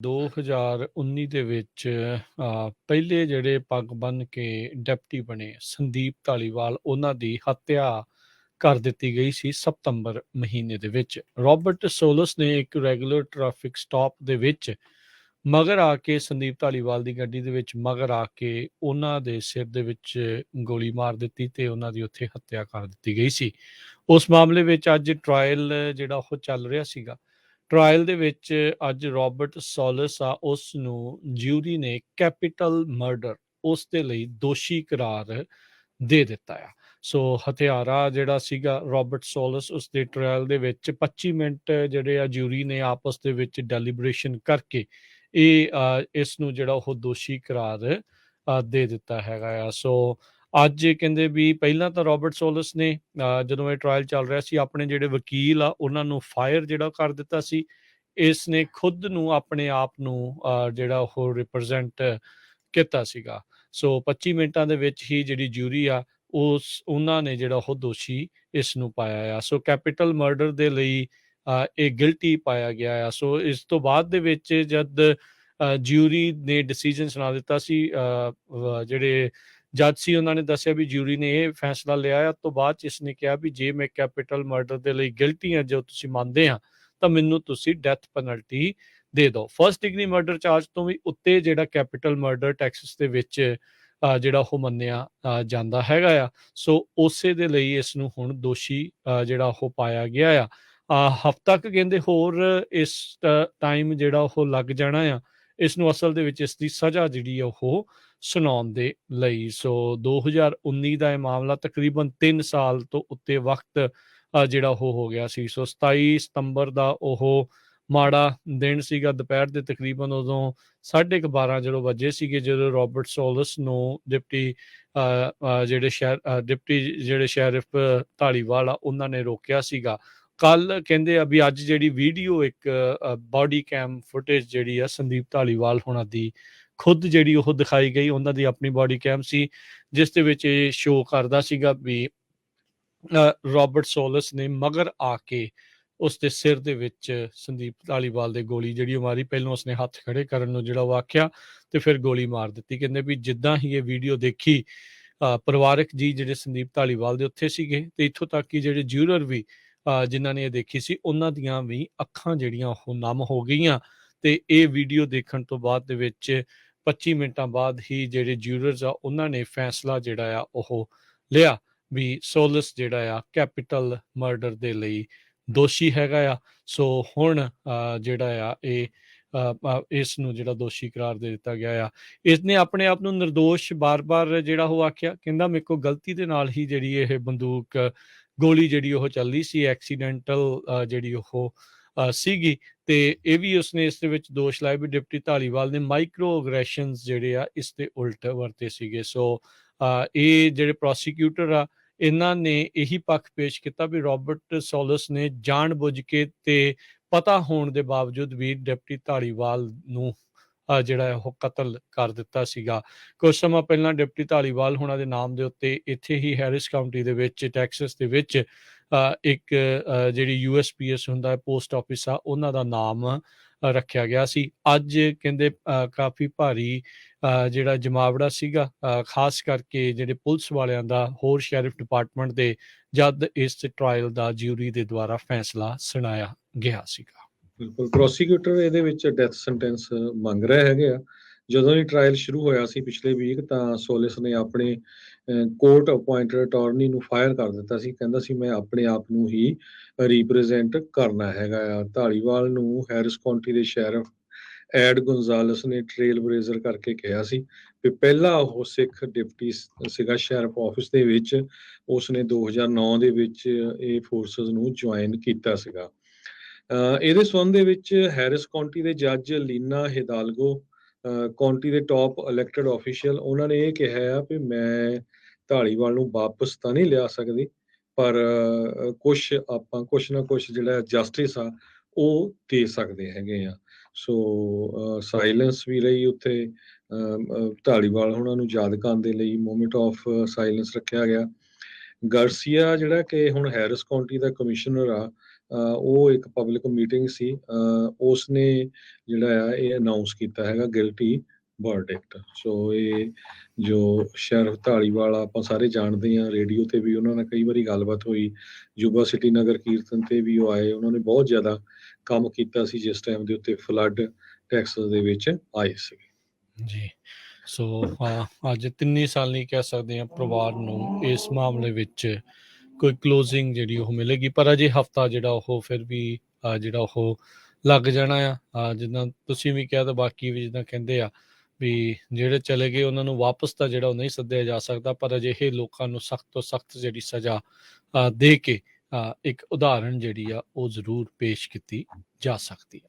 2019 ਦੇ ਵਿੱਚ ਪਹਿਲੇ ਜਿਹੜੇ ਪੱਗ ਬੰਨ੍ਹ ਕੇ ਡਿਪਟੀ ਬਣੇ ਸੰਦੀਪ ਧਾਲੀਵਾਲ, ਉਹਨਾਂ ਦੀ ਹੱਤਿਆ ਕਰ ਦਿੱਤੀ ਗਈ ਸੀ ਸਤੰਬਰ ਮਹੀਨੇ ਦੇ ਵਿੱਚ। ਰਾਬਰਟ ਸੋਲਸ ਨੇ ਇੱਕ ਰੈਗੂਲਰ ਟ੍ਰੈਫਿਕ ਸਟਾਪ ਦੇ ਵਿੱਚ ਮਗਰ ਆ ਕੇ ਸੰਦੀਪ ਧਾਲੀਵਾਲ ਦੀ ਗੱਡੀ ਦੇ ਵਿੱਚ ਮਗਰ ਆ ਕੇ ਉਹਨਾਂ ਦੇ ਸਿਰ ਦੇ ਵਿੱਚ ਗੋਲੀ ਮਾਰ ਦਿੱਤੀ ਤੇ ਉਹਨਾਂ ਦੀ ਉੱਥੇ ਹੱਤਿਆ ਕਰ ਦਿੱਤੀ ਗਈ ਸੀ। ਉਸ ਮਾਮਲੇ ਵਿੱਚ ਅੱਜ ਟਰਾਇਲ ਜਿਹੜਾ ਉਹ ਚੱਲ ਰਿਹਾ ਸੀਗਾ। ਟਰਾਇਲ ਦੇ ਵਿੱਚ ਅੱਜ ਰਾਬਰਟ ਸੋਲਸ ਆ, ਉਸ ਨੂੰ ਜਿਊਰੀ ਨੇ ਕੈਪੀਟਲ ਮਰਡਰ ਉਸ ਦੇ ਲਈ ਦੋਸ਼ੀ ਕਰਾਰ ਦੇ ਦਿੱਤਾ ਆ। ਸੋ ਹਥਿਆਰਾ ਜਿਹੜਾ ਸੀਗਾ ਰਾਬਰਟ ਸੋਲਸ, ਉਸ ਦੇ ਟਰਾਇਲ ਦੇ ਵਿੱਚ 25 ਮਿੰਟ ਜਿਹੜੇ ਆ ਜਿਊਰੀ ਨੇ ਆਪਸ ਦੇ ਵਿੱਚ ਡੈਲੀਬਰੇਸ਼ਨ ਕਰਕੇ ਇਸ ਨੂੰ ਜਿਹੜਾ ਉਹ ਦੋਸ਼ੀ ਕਰਾਰ ਦੇ ਦਿੱਤਾ ਹੈਗਾ ਆ। ਸੋ ਅੱਜ ਕਹਿੰਦੇ ਵੀ ਪਹਿਲਾਂ ਤਾਂ ਰਾਬਰਟ ਸੋਲਸ ਨੇ ਜਦੋਂ ਇਹ ਟਰਾਇਲ ਚੱਲ ਰਿਹਾ ਸੀ, ਆਪਣੇ ਜਿਹੜੇ ਵਕੀਲ ਆ ਉਹਨਾਂ ਨੂੰ ਫਾਇਰ ਜਿਹੜਾ ਕਰ ਦਿੱਤਾ ਸੀ। ਇਸ ਨੇ ਖੁਦ ਨੂੰ ਆਪਣੇ ਆਪ ਨੂੰ ਜਿਹੜਾ ਉਹ ਰਿਪਰੈਜ਼ੈਂਟ ਕੀਤਾ ਸੀਗਾ। ਸੋ 25 ਮਿੰਟਾਂ ਦੇ ਵਿੱਚ ਹੀ ਜਿਹੜੀ ਜਿਊਰੀ ਆ ਉਹਨਾਂ ਨੇ ਜਿਹੜਾ ਉਹ ਦੋਸ਼ੀ ਇਸ ਨੂੰ ਪਾਇਆ ਆ। ਸੋ ਕੈਪੀਟਲ ਮਰਡਰ ਦੇ ਲਈ ਇਹ ਗਿਲਟੀ ਪਾਇਆ ਗਿਆ ਆ। ਸੋ ਇਸ ਤੋਂ ਬਾਅਦ ਦੇ ਵਿੱਚ ਜਦ ਜਿਊਰੀ ਨੇ ਡਿਸੀਜਨ ਸੁਣਾ ਦਿੱਤਾ ਸੀ, ਜਿਹੜੇ ਜੱਜ ਸੀ ਉਹਨਾਂ ਨੇ ਦੱਸਿਆ ਵੀ ਜਿਊਰੀ ਨੇ ਇਹ ਫੈਸਲਾ ਲਿਆ ਆ। ਤੋਂ ਬਾਅਦ 'ਚ ਇਸਨੇ ਕਿਹਾ ਵੀ ਜੇ ਮੈਂ ਕੈਪੀਟਲ ਮਰਡਰ ਦੇ ਲਈ ਗਿਲਟੀ ਹਾਂ, ਜੋ ਤੁਸੀਂ ਮੰਨਦੇ ਆ, ਤਾਂ ਮੈਨੂੰ ਤੁਸੀਂ ਡੈਥ ਪੈਨਲਟੀ ਦੇ ਦਿਓ। ਫਸਟ ਡਿਗਰੀ ਮਰਡਰ ਚਾਰਜ ਤੋਂ ਵੀ ਉੱਤੇ ਜਿਹੜਾ ਕੈਪੀਟਲ ਮਰਡਰ ਟੈਕਸਸ ਦੇ ਵਿੱਚ ਜਿਹੜਾ ਉਹ ਮੰਨਿਆ ਜਾਂਦਾ ਹੈਗਾ ਆ। ਸੋ ਉਸੇ ਦੇ ਲਈ ਇਸ ਨੂੰ ਹੁਣ ਦੋਸ਼ੀ ਜਿਹੜਾ ਉਹ ਪਾਇਆ ਗਿਆ ਆ। ਹਫ਼ਤਾ ਕੁ ਕਹਿੰਦੇ ਹੋਰ ਇਸ ਟਾਈਮ ਜਿਹੜਾ ਉਹ ਲੱਗ ਜਾਣਾ ਆ ਇਸ ਨੂੰ ਅਸਲ ਦੇ ਵਿੱਚ ਇਸ ਦੀ ਸਜ਼ਾ ਜਿਹੜੀ ਆ ਉਹ ਸੁਣਾਉਣ ਦੇ ਲਈ। ਸੋ 2019 ਦਾ ਇਹ ਮਾਮਲਾ ਤਕਰੀਬਨ 3 ਸਾਲ ਤੋਂ ਉੱਤੇ ਵਕਤ ਜਿਹੜਾ ਉਹ ਹੋ ਗਿਆ ਸੀ। ਸੋ 27 ਸਤੰਬਰ ਦਾ ਉਹ ਮਾੜਾ ਦਿਨ ਸੀਗਾ, ਦੁਪਹਿਰ ਦੇ ਤਕਰੀਬਨ ਉਦੋਂ 12:30 ਜਦੋਂ ਵੱਜੇ ਸੀਗੇ, ਜਦੋਂ ਰਾਬਰਟ ਸੋਲਸ ਨੂੰ ਡਿਪਟੀ ਜਿਹੜੇ ਸ਼ੈਰਿਫ ਧਾਲੀਵਾਲ ਆ ਉਹਨਾਂ ਨੇ ਰੋਕਿਆ ਸੀਗਾ। ਕੱਲ ਕਹਿੰਦੇ ਆ ਵੀ ਅੱਜ ਜਿਹੜੀ ਵੀਡੀਓ ਇੱਕ ਬਾਡੀ ਕੈਮ ਫੁਟੇਜ ਜਿਹੜੀ ਆ ਸੰਦੀਪ ਧਾਲੀਵਾਲ ਹੋਣਾ ਦੀ ਖੁਦ ਜਿਹੜੀ ਉਹ ਦਿਖਾਈ ਗਈ, ਉਹਨਾਂ ਦੀ ਆਪਣੀ ਬਾਡੀ ਕੈਮ ਸੀ, ਜਿਸ ਦੇ ਵਿੱਚ ਇਹ ਸ਼ੋਅ ਕਰਦਾ ਸੀਗਾ ਵੀ ਰਾਬਰਟ ਸੋਲਸ ਨੇ ਮਗਰ ਆ ਕੇ ਉਸ ਦੇ ਸਿਰ ਦੇ ਵਿੱਚ ਸੰਦੀਪ ਧਾਲੀਵਾਲ ਦੇ ਗੋਲੀ ਜਿਹੜੀ ਉਹ ਮਾਰੀ। ਪਹਿਲਾਂ ਉਸਨੇ ਹੱਥ ਖੜੇ ਕਰਨ ਨੂੰ ਜਿਹੜਾ ਉਹ ਆਖਿਆ ਤੇ ਫਿਰ ਗੋਲੀ ਮਾਰ ਦਿੱਤੀ। ਕਹਿੰਦੇ ਵੀ ਜਿੱਦਾਂ ਹੀ ਇਹ ਵੀਡੀਓ ਦੇਖੀ, ਪਰਿਵਾਰਕ ਜੀ ਜਿਹੜੇ ਸੰਦੀਪ ਧਾਲੀਵਾਲ ਦੇ ਉੱਥੇ ਸੀਗੇ ਤੇ ਇੱਥੋਂ ਤੱਕ ਕਿ ਜਿਹੜੇ ਜਿਊਰਰ ਵੀ ਜਿਨ੍ਹਾਂ ਨੇ ਇਹ ਦੇਖੀ ਸੀ, ਉਹਨਾਂ ਦੀਆਂ ਵੀ ਅੱਖਾਂ ਜਿਹੜੀਆਂ ਉਹ ਨਮ ਹੋ ਗਈਆਂ। ਤੇ ਇਹ ਵੀਡੀਓ ਦੇਖਣ ਤੋਂ ਬਾਅਦ ਦੇ ਵਿੱਚ 25 ਮਿੰਟਾਂ ਬਾਅਦ ਹੀ ਜਿਹੜੇ ਜਿਊਰਰਸ ਆ ਉਹਨਾਂ ਨੇ ਫੈਸਲਾ ਜਿਹੜਾ ਆ ਉਹ ਲਿਆ ਵੀ ਸੋਲਸ ਜਿਹੜਾ ਆ ਕੈਪੀਟਲ ਮਰਡਰ ਦੇ ਲਈ ਦੋਸ਼ੀ ਹੈਗਾ ਆ। ਸੋ ਹੁਣ ਜਿਹੜਾ ਆ ਇਸ ਨੂੰ ਜਿਹੜਾ ਦੋਸ਼ੀ ਕਰਾਰ ਦੇ ਦਿੱਤਾ ਗਿਆ ਆ। ਇਸਨੇ ਆਪਣੇ ਆਪ ਨੂੰ ਨਿਰਦੋਸ਼ ਬਾਰ-ਬਾਰ ਜਿਹੜਾ ਉਹ ਆਖਿਆ, ਕਹਿੰਦਾ ਮੇਰੇ ਕੋਲ ਗਲਤੀ ਦੇ ਨਾਲ ਹੀ ਜਿਹੜੀ ਇਹ ਬੰਦੂਕ ਗੋਲੀ ਜਿਹੜੀ ਉਹ ਚੱਲਦੀ ਸੀ, ਐਕਸੀਡੈਂਟਲ ਜਿਹੜੀ ਉਹ ਸੀਗੀ। ਤੇ ਇਹ ਵੀ ਉਸਨੇ ਇਸ ਦੇ ਵਿੱਚ ਦੋਸ਼ ਲਾਇਆ ਵੀ ਡਿਪਟੀ ਧਾਲੀਵਾਲ ਨੇ ਮਾਈਕਰੋ ਅਗਰੈਸ਼ਨਸ ਜਿਹੜੇ ਆ ਇਸ ਦੇ ਉਲਟ ਵਰਤੇ ਸੀਗੇ। ਸੋ ਇਹ ਜਿਹੜੇ ਪ੍ਰੋਸੀਕਿਊਟਰ ਆ ਇਹਨਾਂ ਨੇ ਇਹੀ ਪੱਖ ਪੇਸ਼ ਕੀਤਾ ਵੀ ਰਾਬਰਟ ਸੋਲਸ ਨੇ ਜਾਣ ਬੁੱਝ ਕੇ ਤੇ ਪਤਾ ਹੋਣ ਦੇ ਬਾਵਜੂਦ ਵੀ ਡਿਪਟੀ ਧਾਲੀਵਾਲ ਨੂੰ ਜਿਹੜਾ ਉਹ ਕਤਲ ਕਰ ਦਿੱਤਾ ਸੀਗਾ। ਕੁਝ ਸਮਾਂ ਪਹਿਲਾਂ ਡਿਪਟੀ ਧਾਲੀਵਾਲ ਹੋਣਾ ਦੇ ਨਾਮ ਦੇ ਉੱਤੇ ਇੱਥੇ ਹੀ ਹੈਰਿਸ ਕਾਊਂਟੀ ਦੇ ਵਿੱਚ ਟੈਕਸਸ ਦੇ ਵਿੱਚ ਇੱਕ ਜਿਹੜੀ USPS ਹੁੰਦਾ ਹੈ, ਪੋਸਟ ਆਫਿਸ ਆ, ਉਹਨਾਂ ਦਾ ਨਾਮ ਰੱਖਿਆ ਗਿਆ ਸੀ। ਅੱਜ ਕਹਿੰਦੇ ਕਾਫੀ ਭਾਰੀ ਜਿਹੜਾ ਜਮਾਵੜਾ ਸੀਗਾ, ਖਾਸ ਕਰਕੇ ਜਿਹੜੇ ਪੁਲਿਸ ਵਾਲਿਆਂ ਦਾ, ਹੋਰ ਸ਼ੈਰਿਫ ਡਿਪਾਰਟਮੈਂਟ ਦੇ, ਜਦ ਇਸ ਟਰਾਇਲ ਦਾ ਜਿਊਰੀ ਦੇ ਦੁਆਰਾ ਫੈਸਲਾ ਸੁਣਾਇਆ ਗਿਆ ਸੀਗਾ। ਬਿਲਕੁਲ, ਪ੍ਰੋਸੀਕਿਊਟਰ ਇਹਦੇ ਵਿੱਚ ਡੈਥ ਸੈਂਟੈਂਸ ਮੰਗ ਰਹੇ ਹੈਗੇ ਆ। ਜਦੋਂ ਇਹ ਟਰਾਇਲ ਸ਼ੁਰੂ ਹੋਇਆ ਸੀ ਪਿਛਲੇ ਵੀਕ, ਤਾਂ ਸੋਲਿਸ ਨੇ ਆਪਣੇ ਕੋਰਟ ਅਪੁਆਇੰਟਡ ਅਟਾਰਨੀ ਨੂੰ ਫਾਇਰ ਕਰ ਦਿੱਤਾ ਸੀ। ਕਹਿੰਦਾ ਸੀ ਮੈਂ ਆਪਣੇ ਆਪ ਨੂੰ ਹੀ ਰਿਪਰੈਜ਼ੈਂਟ ਕਰਨਾ ਹੈਗਾ ਆ। ਧਾਲੀਵਾਲ ਨੂੰ ਹੈਰਿਸ ਕਾਉਂਟੀ ਦੇ ਸ਼ੈਰਿਫ ਐਡ ਗੋਨਜ਼ਾਲਸ ਨੇ ਟ੍ਰੇਲ ਬਲੇਜ਼ਰ ਕਰਕੇ ਕਿਹਾ ਸੀ ਵੀ ਪਹਿਲਾ ਉਹ ਸਿੱਖ ਡਿਪਟੀ ਸੀਗਾ ਸ਼ੈਰਿਫ ਆਫਿਸ ਦੇ ਵਿੱਚ। ਉਸਨੇ 2009 ਦੇ ਵਿੱਚ ਇਹ ਫੋਰਸਿਸ ਨੂੰ ਜੁਆਇਨ ਕੀਤਾ ਸੀਗਾ। ਇਹਦੇ ਸੰਬੰਧ ਦੇ ਵਿੱਚ ਹੈਰਿਸ ਕਾਉਂਟੀ ਦੇ ਜੱਜ ਲੀਨਾ ਹਿਦਾਲਗੋ, ਕਾਉਂਟੀ ਦੇ ਟੌਪ ਇਲੈਕਟਡ ਆਫੀਸ਼ੀਅਲ, ਉਹਨਾਂ ਨੇ ਇਹ ਕਿਹਾ ਆ ਵੀ ਮੈਂ ਧਾਲੀਵਾਲ ਨੂੰ ਵਾਪਸ ਤਾਂ ਨਹੀਂ ਲਿਆ ਸਕਦੀ, ਪਰ ਕੁਛ ਨਾ ਕੁਛ ਜਿਹੜਾ ਜਸਟਿਸ ਆ ਉਹ ਦੇ ਸਕਦੇ ਹੈਗੇ ਆ। ਸੋ ਸਾਇਲੈਂਸ ਵੀ ਰਹੀ ਉੱਥੇ, ਧਾਲੀਵਾਲ ਉਹਨਾਂ ਨੂੰ ਯਾਦ ਕਰਨ ਦੇ ਲਈ ਮੂਮੈਂਟ ਆਫ ਸਾਇਲੈਂਸ ਰੱਖਿਆ ਗਿਆ। ਗਾਰਸੀਆ ਜਿਹੜਾ ਕਿ ਹੁਣ ਹੈਰਿਸ ਕਾਉਂਟੀ ਦਾ ਕਮਿਸ਼ਨਰ ਆ, ਉਹ ਇੱਕ ਪਬਲਿਕ ਮੀਟਿੰਗ ਸੀ, ਉਸਨੇ ਜਿਹੜਾ ਆ ਇਹ ਅਨਾਉਂਸ ਕੀਤਾ ਹੈਗਾ ਗਿਲਟੀ ਵਰਡਿਕਟ। ਸੋ ਇਹ ਜੋ ਸ਼eriff ਢਾਲੀਵਾਲ ਆਪਾਂ ਸਾਰੇ ਜਾਣਦੇ ਹਾਂ, ਰੇਡੀਓ ਤੇ ਵੀ ਉਹਨਾਂ ਨਾਲ ਕਈ ਵਾਰੀ ਗੱਲਬਾਤ ਹੋਈ, ਯੁਵਾ ਸਿਟੀ ਨਗਰ ਕੀਰਤਨ ਤੇ ਵੀ ਉਹ ਆਏ, ਉਹਨਾਂ ਨੇ ਬਹੁਤ ਜ਼ਿਆਦਾ ਕੰਮ ਕੀਤਾ ਸੀ ਜਿਸ ਟਾਈਮ ਦੇ ਉੱਤੇ ਫਲੱਡ ਟੈਕਸਸ ਦੇ ਵਿੱਚ ਆਏ ਸੀ। ਜੀ। ਸੋ ਅੱਜ 3 ਸਾਲ ਨਹੀਂ ਕਹਿ ਸਕਦੇ ਹਾਂ ਪਰਿਵਾਰ ਨੂੰ ਇਸ ਮਾਮਲੇ ਵਿੱਚ ਕੋਈ ਕਲੋਜ਼ਿੰਗ ਜਿਹੜੀ ਉਹ ਮਿਲੇਗੀ, ਪਰ ਅਜੇ ਹਫਤਾ ਜਿਹੜਾ ਉਹ ਫਿਰ ਵੀ ਜਿਹੜਾ ਉਹ ਲੱਗ ਜਾਣਾ ਆ। ਜਿੱਦਾਂ ਤੁਸੀਂ ਵੀ ਕਿਹਾ ਤਾਂ ਬਾਕੀ ਵੀ ਜਿੱਦਾਂ ਕਹਿੰਦੇ ਆ ਵੀ ਜਿਹੜੇ ਚਲੇ ਗਏ ਉਹਨਾਂ ਨੂੰ ਵਾਪਸ ਤਾਂ ਜਿਹੜਾ ਉਹ ਨਹੀਂ ਸੱਦਿਆ ਜਾ ਸਕਦਾ, ਪਰ ਅਜਿਹੇ ਲੋਕਾਂ ਨੂੰ ਸਖਤ ਤੋਂ ਸਖਤ ਜਿਹੜੀ ਸਜ਼ਾ ਦੇ ਕੇ ਇੱਕ ਉਦਾਹਰਨ ਜਿਹੜੀ ਆ ਉਹ ਜ਼ਰੂਰ ਪੇਸ਼ ਕੀਤੀ ਜਾ ਸਕਦੀ ਆ।